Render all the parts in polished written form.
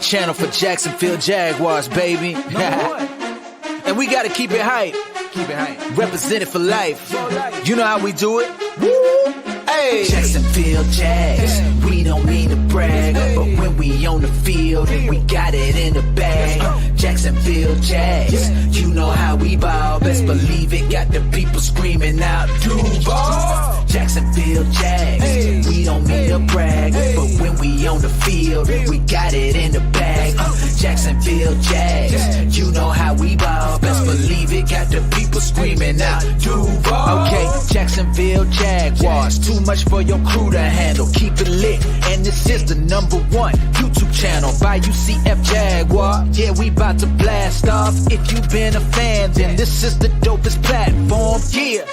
channel for Jacksonville Jaguars, baby. And we gotta keep it hype. Represent it for life. You know how we do it. Woo! Hey. Jacksonville Jags, we don't mean to brag, but when we on the field, we got it in the bag. Jacksonville Jags, you know how we ball. Best believe it, got the people screaming out, Duval. Jacksonville Jags, we don't mean to brag, but when we on the field, we got it in the bag. Jacksonville Jags, you know how we ball. Best believe it, got the people screaming out, Duval. Okay, Jacksonville Jaguars, too much for your crew to handle. Keep it lit, and this is the #1 YouTube channel by UCF Jaguar. Yeah, we about to blast off. If you've been a fan, then this is the dopest platform. Yeah,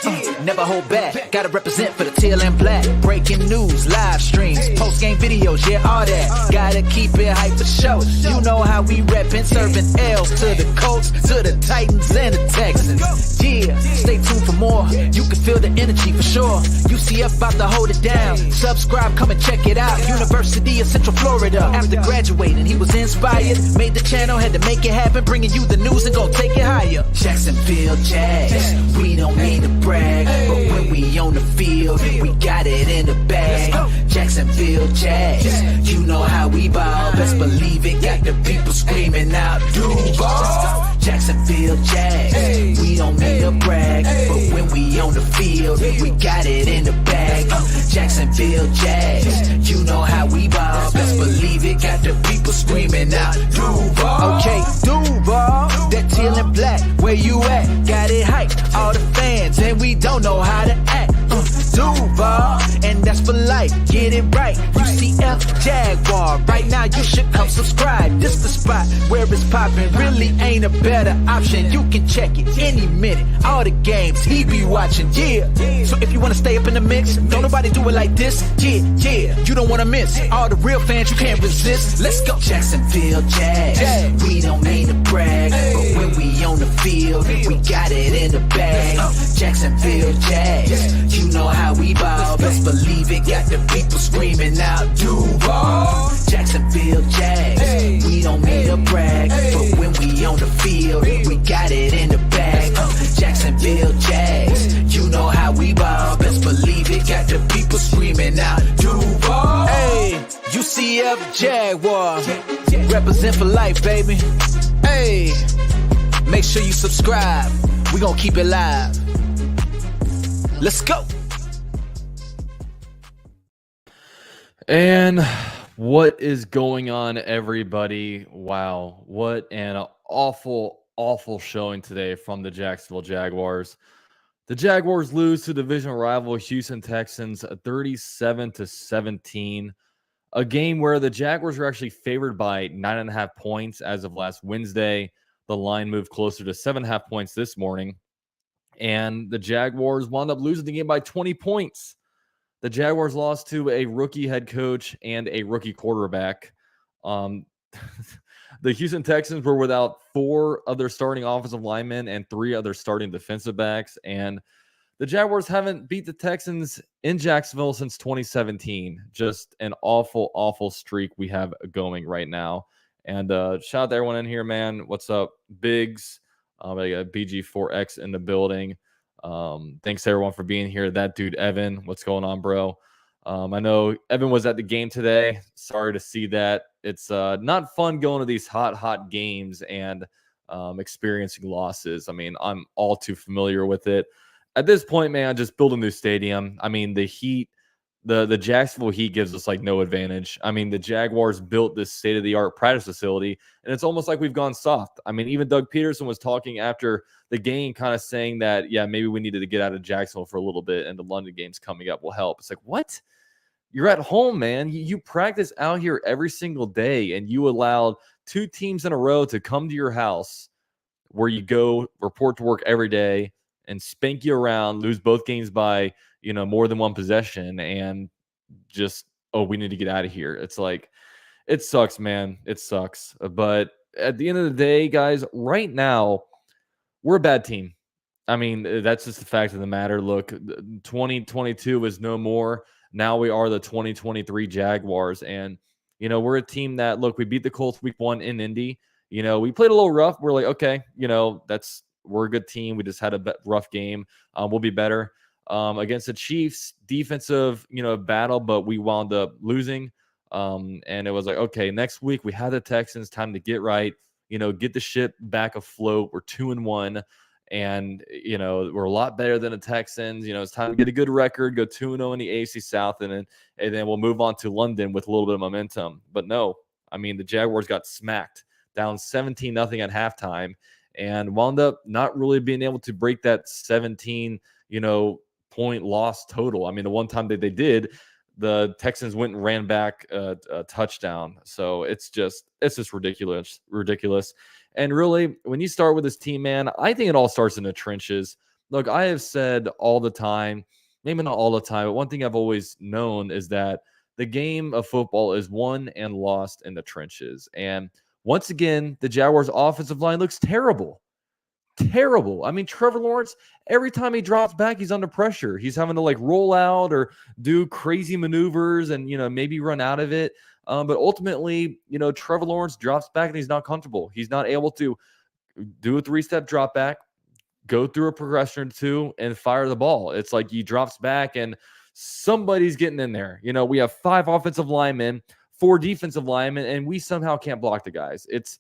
never hold back. Gotta represent for the teal and black. Breaking news, live streams, post-game videos, yeah, all that. Gotta keep it hype for show. You know how we reppin', serving L's to the Colts, to the Titans, and the Texans. Yeah, stay tuned for more. You can feel the energy for sure. UCF about to hold it down. Subscribe, come and check it out. University of Central Florida. After graduating, he was inspired. Made the channel, had to make it happen. Bringing you the news and gon' take it higher. Jacksonville Jags, we don't mean to brag, but when we on the field, we got it in the bag. Jacksonville Jags, you know how we ball. Best believe it, got the people screaming out, Duval. Jacksonville Jags, we don't mean to brag, but when we on the field, we got it in the bag. Jacksonville Jags, you know how we ball. Best believe it, got the people screaming out, Duval. Okay, Duval, that teal and black, where you at? Got it hyped, all the fans, and we don't know how to act. Duval, and that's for life, get it right. UCF Jaguar, right now you should come subscribe. This the spot where it's poppin', really ain't a better option. You can check it any minute, all the games he be watching, yeah. So if you wanna stay up in the mix, don't nobody do it like this, yeah. You don't wanna miss all the real fans, you can't resist. Let's go. Jacksonville Jags, we don't mean to brag, but when we on the field, we got it in the bag. Jacksonville Jags, you know how we ball. Best believe it, got the people screaming out, Duval. Jacksonville Jags, we don't mean to brag, but when we on the field, we got it in the bag. Jacksonville Jags, you know how we ball. Best believe it, got the people screaming out, Duval. Hey, UCF Jaguar, represent for life, baby. Hey, make sure you subscribe. We gonna keep it live. Let's go. And what is going on, everybody? Wow, what an awful showing today from the Jacksonville Jaguars. The Jaguars lose to division rival Houston Texans 37-17. A game where the Jaguars were actually favored by 9.5 points as of last Wednesday. The line moved closer to 7.5 points this morning. And the Jaguars wound up losing the game by 20 points. The Jaguars lost to a rookie head coach and a rookie quarterback. The Houston Texans were without 4 other starting offensive linemen and 3 other starting defensive backs. And the Jaguars haven't beat the Texans in Jacksonville since 2017. Just an awful streak we have going right now. And shout out to everyone in here, man. What's up, Biggs? I got BG4X in the building. Thanks to everyone for being here. That dude, Evan, what's going on, bro? I know Evan was at the game today. Sorry to see that. It's not fun going to these hot games and experiencing losses. I mean, I'm all too familiar with it. At this point, man, just build a new stadium. I mean, the Heat, the Jacksonville Heat gives us like no advantage. I mean, the Jaguars built this state-of-the-art practice facility, and it's almost like we've gone soft. I mean, even Doug Peterson was talking after the game, kind of saying that, yeah, maybe we needed to get out of Jacksonville for a little bit, and the London games coming up will help. It's like, what? You're at home, man. You practice out here every single day, and you allowed 2 teams in a row to come to your house where you go report to work every day and spank you around, lose both games by more than 1 possession, and just, oh, we need to get out of here. It's like, it sucks, man. It sucks. But at the end of the day, guys, right now, we're a bad team. I mean, that's just the fact of the matter. Look, 2022 is no more. Now we are the 2023 Jaguars. And, We're a team that, look, we beat the Colts week 1 in Indy. We played a little rough. We're like, okay, we're a good team. We just had a rough game. We'll be better. Against the Chiefs, defensive, battle, but we wound up losing. And it was like, okay, next week we had the Texans, time to get right, get the ship back afloat. We're 2-1. And, we're a lot better than the Texans. It's time to get a good record, go 2-0 in the AFC South, and then we'll move on to London with a little bit of momentum. But no, the Jaguars got smacked, down 17-0 at halftime, and wound up not really being able to break that 17, point loss total. The one time that they did, the Texans went and ran back a touchdown. So it's just ridiculous. And really, when you start with this team, man, I think it all starts in the trenches. Look, I have said all the time, maybe not all the time, but one thing I've always known is that the game of football is won and lost in the trenches. And once again, the Jaguars' offensive line looks terrible. Terrible. Trevor Lawrence, every time he drops back, he's under pressure. He's having to roll out or do crazy maneuvers and, maybe run out of it. But ultimately, Trevor Lawrence drops back and he's not comfortable. He's not able to do a 3-step drop back, go through a progression or two, and fire the ball. It's like he drops back and somebody's getting in there. We have 5 offensive linemen, 4 defensive linemen, and we somehow can't block the guys. It's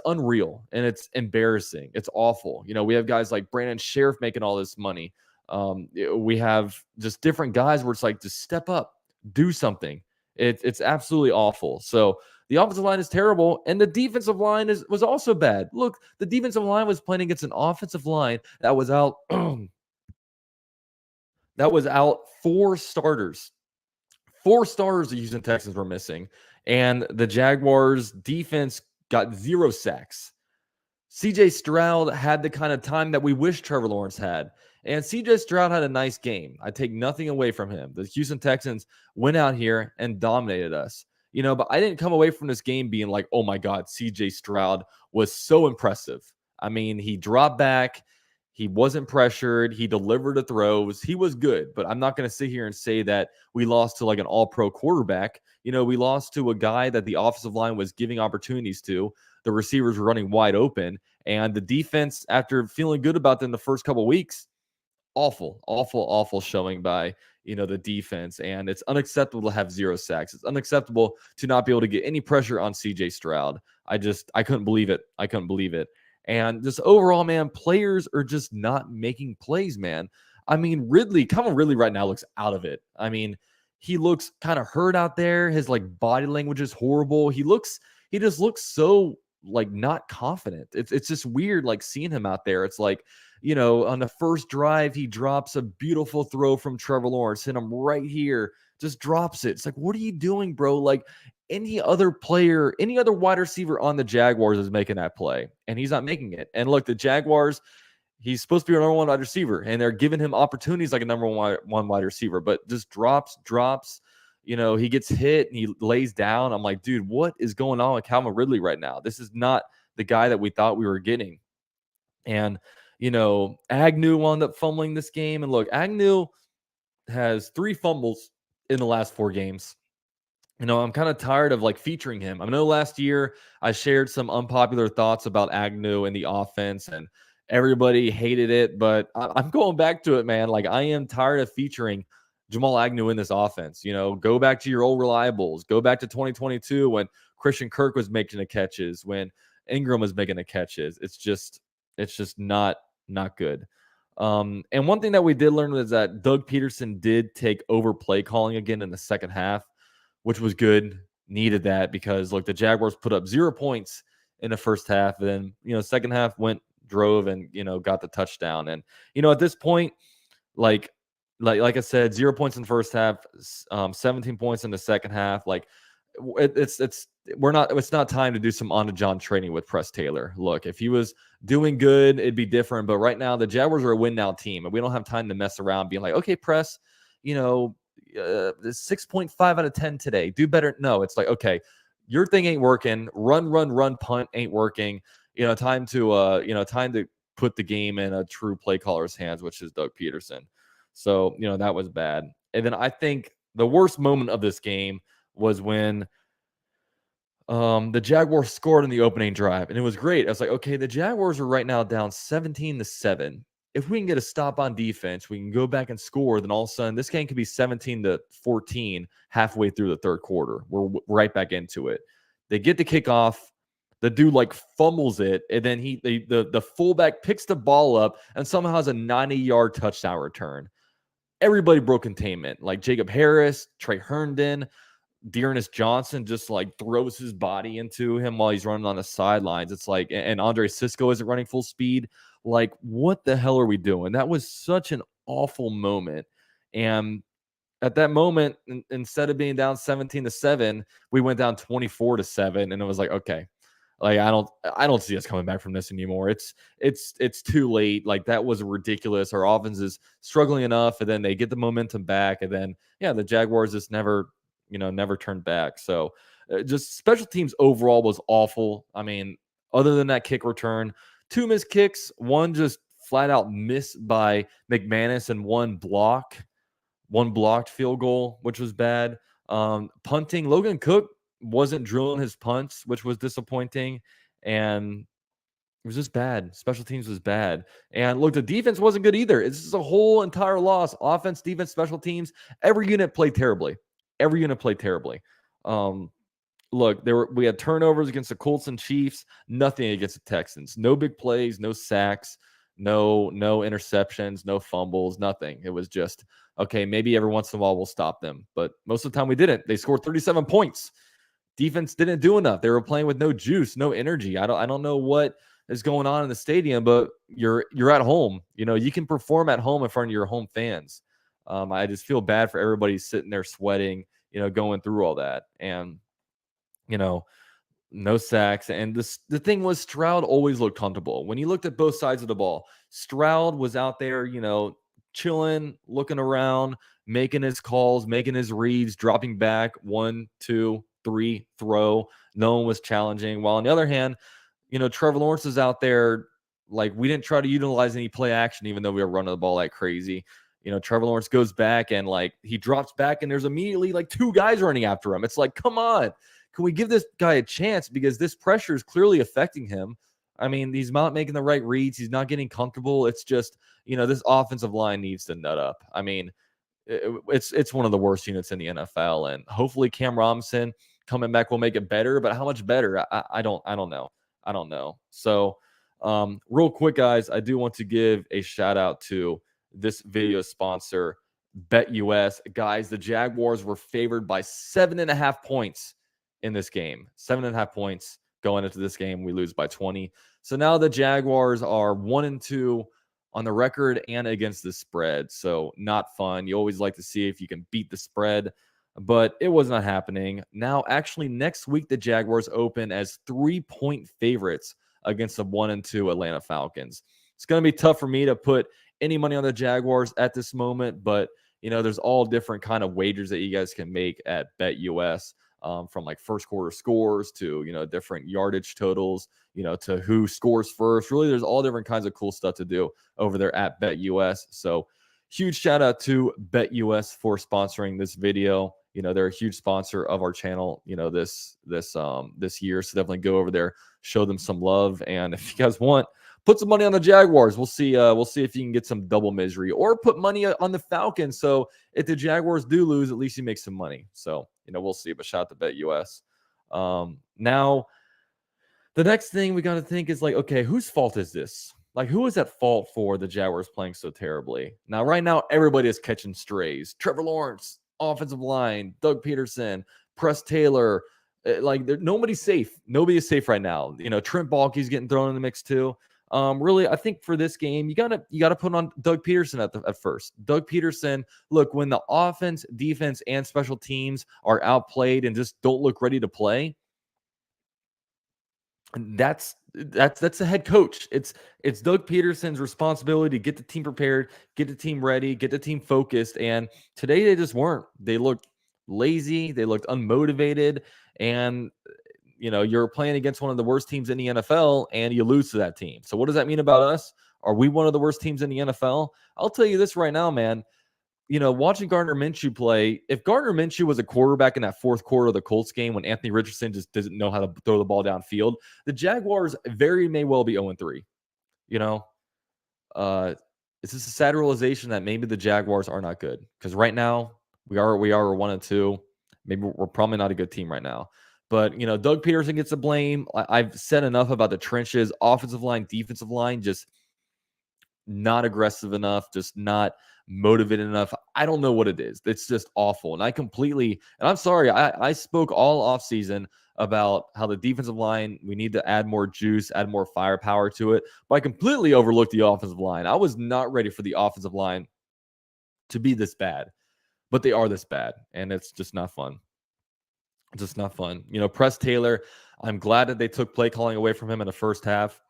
unreal and it's embarrassing. It's awful. We have guys like Brandon Sheriff making all this money. We have just different guys where it's like, just step up, do something. It's absolutely awful. So the offensive line is terrible, and the defensive line was also bad. Look, the defensive line was playing against an offensive line that was out. That was out 4 starters. 4 starters the Houston Texans were missing, and the Jaguars defense got 0 sacks. CJ Stroud had the kind of time that we wish Trevor Lawrence had. And CJ Stroud had a nice game. I take nothing away from him. The Houston Texans went out here and dominated us. But I didn't come away from this game being like, oh my God, CJ Stroud was so impressive. He dropped back. He wasn't pressured. He delivered the throws. He was good. But I'm not going to sit here and say that we lost to an all-pro quarterback. We lost to a guy that the offensive line was giving opportunities to. The receivers were running wide open. And the defense, after feeling good about them the first couple of weeks, awful showing by, the defense. And it's unacceptable to have 0 sacks. It's unacceptable to not be able to get any pressure on CJ Stroud. I couldn't believe it. And just overall, man, players are just not making plays, man. Ridley right now looks out of it. He looks kind of hurt out there. His body language is horrible. He just looks so not confident. It's just weird seeing him out there. It's on the first drive, he drops a beautiful throw from Trevor Lawrence, hit him right here, just drops it. It's what are you doing, bro? Any other player, any other wide receiver on the Jaguars is making that play, and he's not making it. And look, the Jaguars, he's supposed to be a number 1 wide receiver, and they're giving him opportunities like a number 1 wide receiver, but just drops. He gets hit and he lays down. I'm like, dude, what is going on with Calvin Ridley right now? This is not the guy that we thought we were getting. And, Agnew wound up fumbling this game. And look, Agnew has 3 fumbles in the last 4 games. I'm kind of tired of featuring him. I know last year I shared some unpopular thoughts about Agnew and the offense, and everybody hated it, but I'm going back to it, man. I am tired of featuring Jamal Agnew in this offense. Go back to your old reliables. Go back to 2022 when Christian Kirk was making the catches, when Ingram was making the catches. It's just not good. And one thing that we did learn was that Doug Peterson did take over play calling again in the second half, which was good. Needed that because, look, the Jaguars put up 0 points in the first half. And then, second half drove and, got the touchdown. And, at this point, like I said, 0 points in the first half, 17 points in the second half. It's not time to do some on the John training with Press Taylor. Look, if he was doing good, it'd be different. But right now, the Jaguars are a win now team, and we don't have time to mess around being like, okay, Press, 6.5 out of 10 today. Do better. No, it's okay, your thing ain't working. Run, punt ain't working. Time to put the game in a true play caller's hands, which is Doug Peterson. So, that was bad. And then I think the worst moment of this game was when The Jaguars scored in the opening drive, and it was great. I was like, okay, the Jaguars are right now down 17-7. If we can get a stop on defense, we can go back and score. Then all of a sudden, this game could be 17-14 halfway through the third quarter. We're right back into it. They get the kickoff. The dude like fumbles it, and then the fullback picks the ball up and somehow has a 90-yard touchdown return. Everybody broke containment, like Jacob Harris, Trey Herndon. Dearness Johnson just like throws his body into him while he's running on the sidelines. It's like, and Andre Cisco isn't running full speed. Like, what the hell are we doing? That was such an awful moment. And at that moment, instead of being down 17-7, we went down 24-7. And it was like, okay, like I don't see us coming back from this anymore. It's too late. Like that was ridiculous. Our offense is struggling enough, and then they get the momentum back, and then the Jaguars just never turned back. So just special teams overall was awful. I mean, other than that kick return, 2 missed kicks, one just flat out missed by McManus, and one blocked field goal, which was bad. Punting, Logan Cook wasn't drilling his punts, which was disappointing, and it was just bad. Special teams was bad. And look, the defense wasn't good either. This is a whole entire loss. Offense, defense, special teams, every unit played terribly. Look, we had turnovers against the Colts and Chiefs, nothing against the Texans. No big plays, no sacks, no interceptions, no fumbles, nothing. It was just, okay, maybe every once in a while we'll stop them. But most of the time we didn't. They scored 37 points. Defense didn't do enough. They were playing with no juice, no energy. I don't know what is going on in the stadium, but you're at home. You can perform at home in front of your home fans. I just feel bad for everybody sitting there sweating, going through all that. And, no sacks. And the thing was, Stroud always looked comfortable. When you looked at both sides of the ball, Stroud was out there, chilling, looking around, making his calls, making his reads, dropping back 1, 2, 3, throw. No one was challenging. While on the other hand, Trevor Lawrence is out there. Like, we didn't try to utilize any play action, even though we were running the ball like crazy. Trevor Lawrence goes back and like he drops back and there's immediately like 2 guys running after him. It's like, come on, can we give this guy a chance? Because this pressure is clearly affecting him. I mean, he's not making the right reads. He's not getting comfortable. It's just, this offensive line needs to nut up. I mean, it's one of the worst units in the NFL, and hopefully Cam Robinson coming back will make it better. But how much better? I don't know. So, real quick, guys, I do want to give a shout out to this video sponsor, BetUS. Guys, the Jaguars were favored by 7.5 points in this game. 7.5 points going into this game. We lose by 20. So now the Jaguars are 1-2 on the record and against the spread. So not fun. You always like to see if you can beat the spread, but it was not happening. Now, actually, next week, the Jaguars open as 3-point favorites against the 1-2 Atlanta Falcons. It's going to be tough for me to put any money on the Jaguars at this moment, but there's all different kind of wagers that you guys can make at BetUS, from like first quarter scores to different yardage totals, to who scores first. Really, there's all different kinds of cool stuff to do over there at BetUS. So huge shout out to BetUS for sponsoring this video. They're a huge sponsor of our channel, this year. So definitely go over there, show them some love, and if you guys want, put some money on the Jaguars. We'll see if you can get some double misery, or put money on the Falcons. So if the Jaguars do lose, at least you make some money. So, we'll see. But shout out to BetUS. Now, the next thing we got to think is like, okay, whose fault is this? Like, who is at fault for the Jaguars playing so terribly? Now, right now, everybody is catching strays. Trevor Lawrence, offensive line, Doug Peterson, Press Taylor. Like, nobody's safe. Nobody is safe right now. Trent Baalke's getting thrown in the mix too. Really, I think for this game, you gotta put on Doug Peterson at first. Doug Peterson, look, when the offense, defense, and special teams are outplayed and just don't look ready to play, that's the head coach. It's Doug Peterson's responsibility to get the team prepared, get the team ready, get the team focused. And today they just weren't. They looked lazy, they looked unmotivated, and you're playing against one of the worst teams in the NFL and you lose to that team. So what does that mean about us? Are we one of the worst teams in the NFL? I'll tell you this right now, man. watching Gardner Minshew play, if Gardner Minshew was a quarterback in that fourth quarter of the Colts game when Anthony Richardson just doesn't know how to throw the ball downfield, the Jaguars very may well be 0-3. It's just a sad realization that maybe the Jaguars are not good, because right now we're 1-2. Maybe we're probably not a good team right now. But Doug Peterson gets the blame. I've said enough about the trenches, offensive line, defensive line, just not aggressive enough, just not motivated enough. I don't know what it is. It's just awful. And I'm sorry, I spoke all offseason about how the defensive line, we need to add more juice, add more firepower to it. But I completely overlooked the offensive line. I was not ready for the offensive line to be this bad, but they are this bad. And it's just not fun. Just not fun. Press Taylor, I'm glad that they took play calling away from him in the first half.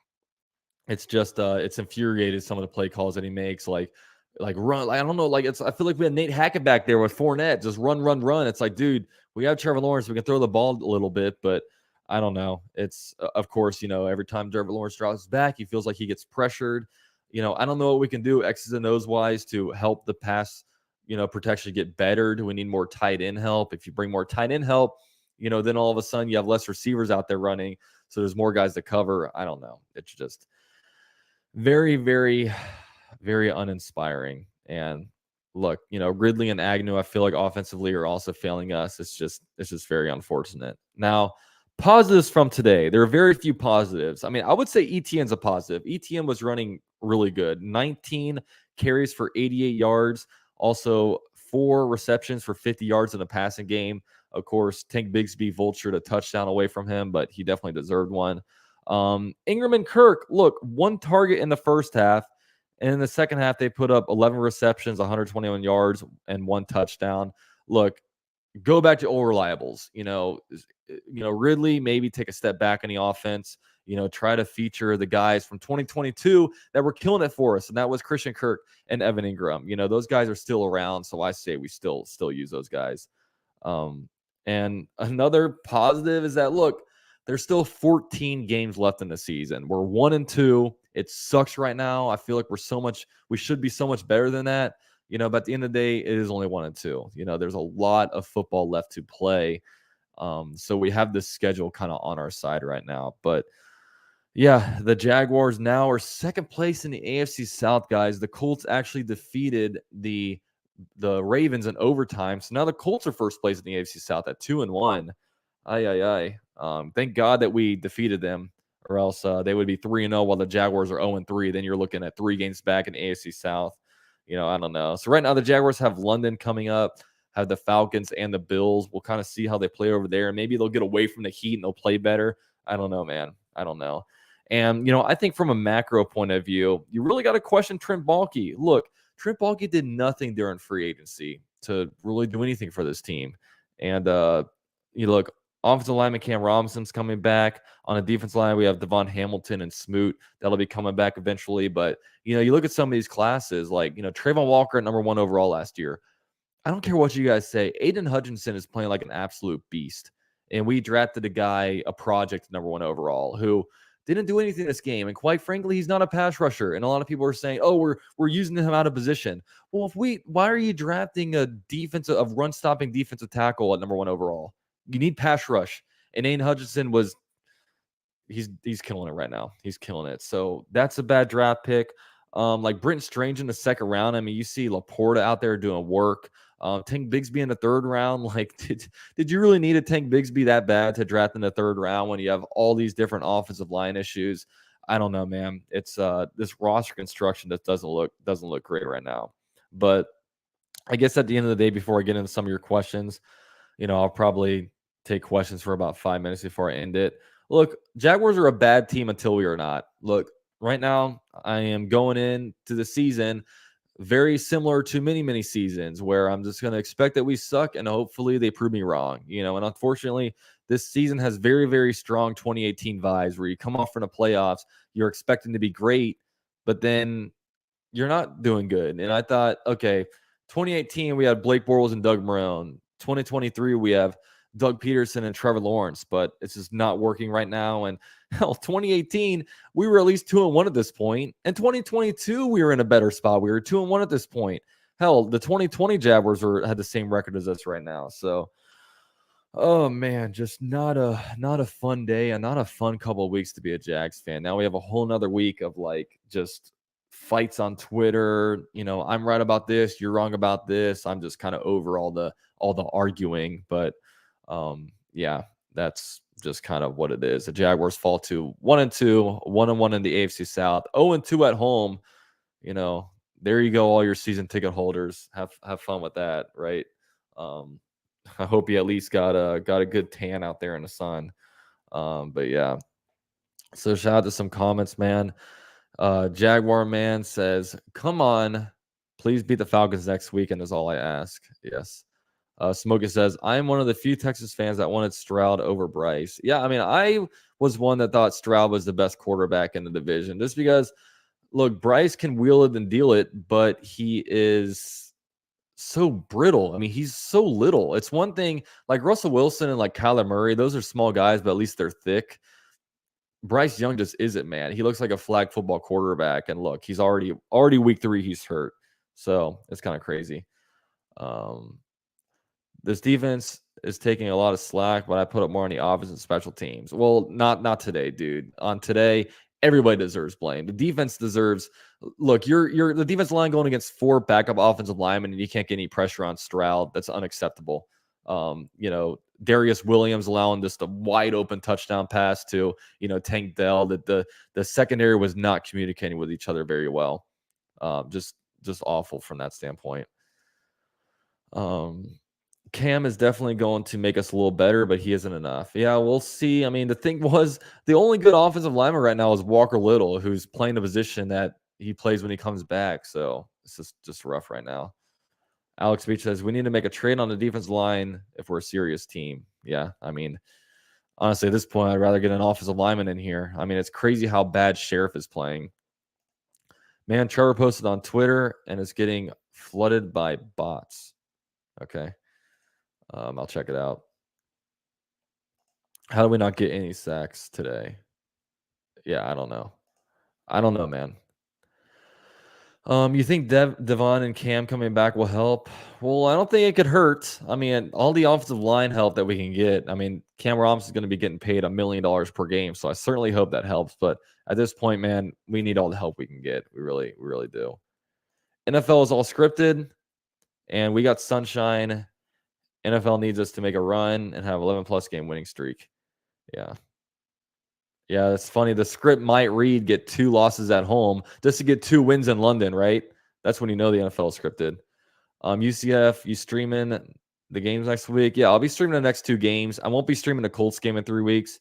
It's just it's infuriated, some of the play calls that he makes, like run. I don't know, I feel like we had Nate Hackett back there with Fournette, just run. It's like, dude, we have Trevor Lawrence, we can throw the ball a little bit, but I don't know. It's of course, every time Trevor Lawrence drops back, he feels like he gets pressured. I don't know what we can do X's and O's wise to help the pass, protection get better. Do we need more tight end help? If you bring more tight end help, then all of a sudden you have less receivers out there running, so there's more guys to cover. I don't know. It's just very, very, very uninspiring. And look, Ridley and Agnew, I feel like offensively are also failing us. It's just very unfortunate. Now, positives from today. There are very few positives. I mean, I would say ETN's a positive. ETN was running really good. 19 carries for 88 yards. Also, 4 receptions for 50 yards in a passing game. Of course, Tank Bigsby vultured a touchdown away from him, but he definitely deserved one. Ingram and Kirk, look, 1 target in the first half, and in the second half they put up 11 receptions, 121 yards, and 1 touchdown. Look, go back to old reliables. Ridley, maybe take a step back in the offense. Try to feature the guys from 2022 that were killing it for us, and that was Christian Kirk and Evan Ingram. Those guys are still around, so I say we still use those guys. And another positive is that, look, there's still 14 games left in the season. We're 1-2. It sucks right now. I feel like we should be so much better than that. But at the end of the day, it is only 1-2. There's a lot of football left to play. So we have this schedule kind of on our side right now. But yeah, the Jaguars now are second place in the AFC South, guys. The Colts actually defeated the Ravens in overtime. So now the Colts are first place in the AFC South at 2-1. Thank God that we defeated them, or else they would be 3-0 while the Jaguars are 0-3. Then you're looking at 3 games back in the AFC South. I don't know. So right now the Jaguars have London coming up, have the Falcons and the Bills. We'll kind of see how they play over there. Maybe they'll get away from the heat and they'll play better. I don't know, man. I don't know. And, I think from a macro point of view, you really got to question Trent Baalke. Look, Trent Baalke did nothing during free agency to really do anything for this team. And, you look, offensive lineman Cam Robinson's coming back. On the defense line, we have Devon Hamilton and Smoot. That'll be coming back eventually. But, you look at some of these classes, like, Trayvon Walker at number 1 overall last year. I don't care what you guys say. Aiden Hutchinson is playing like an absolute beast. And we drafted a project number 1 overall who didn't do anything this game. And quite frankly, he's not a pass rusher. And a lot of people are saying, oh, we're using him out of position. Well, why are you drafting a run-stopping defensive tackle at number 1 overall? You need pass rush. And Aiden Hutchinson he's killing it right now. He's killing it. So that's a bad draft pick. Like Brenton Strange in the second round. I mean, you see Laporta out there doing work. Tank Bigsby in the third round. Like, did you really need a Tank Bigsby that bad to draft in the third round when you have all these different offensive line issues? I don't know, man. It's this roster construction that doesn't look great right now. But I guess at the end of the day, before I get into some of your questions, I'll probably take questions for about 5 minutes before I end it. Look, Jaguars are a bad team until we are not. Look, right now, I am going into the season very similar to many seasons where I'm just going to expect that we suck and hopefully they prove me wrong. And unfortunately, this season has very, very strong 2018 vibes where you come off from the playoffs, you're expecting to be great, but then you're not doing good. And I thought, okay, 2018, we had Blake Bortles and Doug Marrone. 2023, we have Doug Peterson and Trevor Lawrence, but it's just not working right now. And hell, 2018, we were at least 2-1 at this point. And 2022, we were in a better spot. We were 2-1 at this point. Hell, the 2020 Jaguars had the same record as us right now. So, oh man, just not a fun day and not a fun couple of weeks to be a Jags fan. Now we have a whole nother week of like just fights on Twitter. I'm right about this, you're wrong about this. I'm just kind of over all the arguing, but yeah, that's just kind of what it is. The Jaguars fall to 1-2, 1-1 in the AFC South, 0-2 at home. There you go, all your season ticket holders. Have fun with that, right? I hope you at least got a good tan out there in the sun. But yeah. So shout out to some comments, man. Jaguar Man says, "Come on, please beat the Falcons next weekend is all I ask." Yes. Smokey says, "I'm one of the few Texas fans that wanted Stroud over Bryce." Yeah, I mean, I was one that thought Stroud was the best quarterback in the division, just because, look, Bryce can wheel it and deal it, but he is so brittle. I mean, he's so little. It's one thing like Russell Wilson and like Kyler Murray, those are small guys, but at least they're thick. Bryce Young just isn't, man. He looks like a flag football quarterback. And look, he's already week 3, he's hurt. So it's kind of crazy. This defense is taking a lot of slack, but I put up more on the offense and special teams. Well, not today, dude. On today, everybody deserves blame. The defense deserves. Look, you're the defense line going against 4 backup offensive linemen, and you can't get any pressure on Stroud. That's unacceptable. Darius Williams allowing just a wide open touchdown pass to Tank Dell. That the secondary was not communicating with each other very well. Just awful from that standpoint. Cam is definitely going to make us a little better, but he isn't enough. Yeah, we'll see. I mean, the thing was, the only good offensive lineman right now is Walker Little, who's playing the position that he plays when he comes back. So it's just rough right now. Alex Beach says, "We need to make a trade on the defensive line if we're a serious team." Yeah, I mean, honestly, at this point, I'd rather get an offensive lineman in here. I mean, it's crazy how bad Sheriff is playing. Man, Trevor posted on Twitter, and it's getting flooded by bots. Okay. I'll check it out. How do we not get any sacks today? Yeah, I don't know, man. You think Devon and Cam coming back will help? Well, I don't think it could hurt. I mean, all the offensive line help that we can get. I mean, Cam Robinson is going to be getting paid $1 million per game, so I certainly hope that helps. But at this point, man, we need all the help we can get. We really do. NFL is all scripted, and we got sunshine. NFL needs us to make a run and have 11+ game winning streak. Yeah. Yeah, it's funny. The script might read get 2 losses at home just to get 2 wins in London, right? That's when you know the NFL is scripted. UCF, you streaming the games next week? Yeah, I'll be streaming the next 2 games. I won't be streaming the Colts game in 3 weeks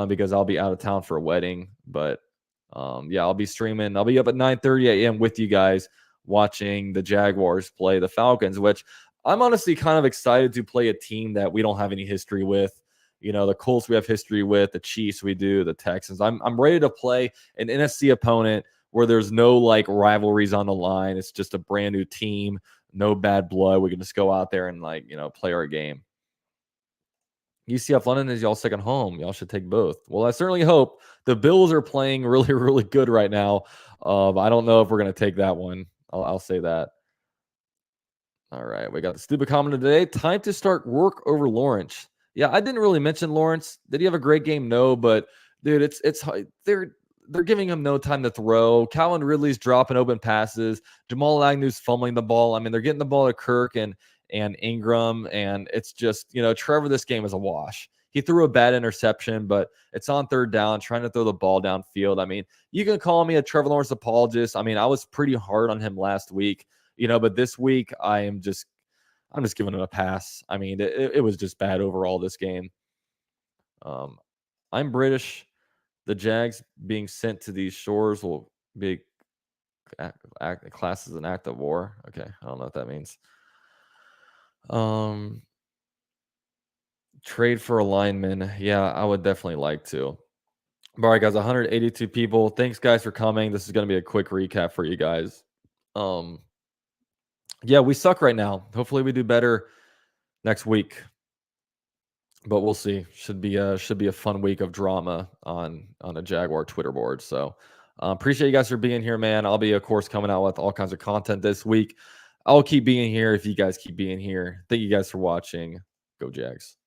because I'll be out of town for a wedding. But yeah, I'll be streaming. I'll be up at 9:30 a.m. with you guys watching the Jaguars play the Falcons, which I'm honestly kind of excited to play a team that we don't have any history with. The Colts we have history with, the Chiefs we do, the Texans. I'm ready to play an NFC opponent where there's no like rivalries on the line. It's just a brand new team, no bad blood. We can just go out there and play our game. UCF London is y'all second home. Y'all should take both. Well, I certainly hope. The Bills are playing really, really good right now. I don't know if we're going to take that one. I'll say that. All right, we got the stupid comment of the day. Time to start work over Lawrence. Yeah, I didn't really mention Lawrence. Did he have a great game? No, but dude, it's they're giving him no time to throw. Calvin Ridley's dropping open passes. Jamal Agnew's fumbling the ball. I mean, they're getting the ball to Kirk and Ingram, and it's just Trevor. This game is a wash. He threw a bad interception, but it's on 3rd down, trying to throw the ball downfield. I mean, you can call me a Trevor Lawrence apologist. I mean, I was pretty hard on him last week, but this week I'm just giving him a pass. I mean, it was just bad overall this game. I'm British. The Jags being sent to these shores will be classed as an act of war. Okay, I don't know what that means. Trade for a lineman. Yeah, I would definitely like to. All right, guys, 182 people. Thanks, guys, for coming. This is going to be a quick recap for you guys. Yeah, we suck right now. Hopefully we do better next week. But we'll see. Should be a fun week of drama on a Jaguar Twitter board. So appreciate you guys for being here, man. I'll be, of course, coming out with all kinds of content this week. I'll keep being here if you guys keep being here. Thank you guys for watching. Go Jags.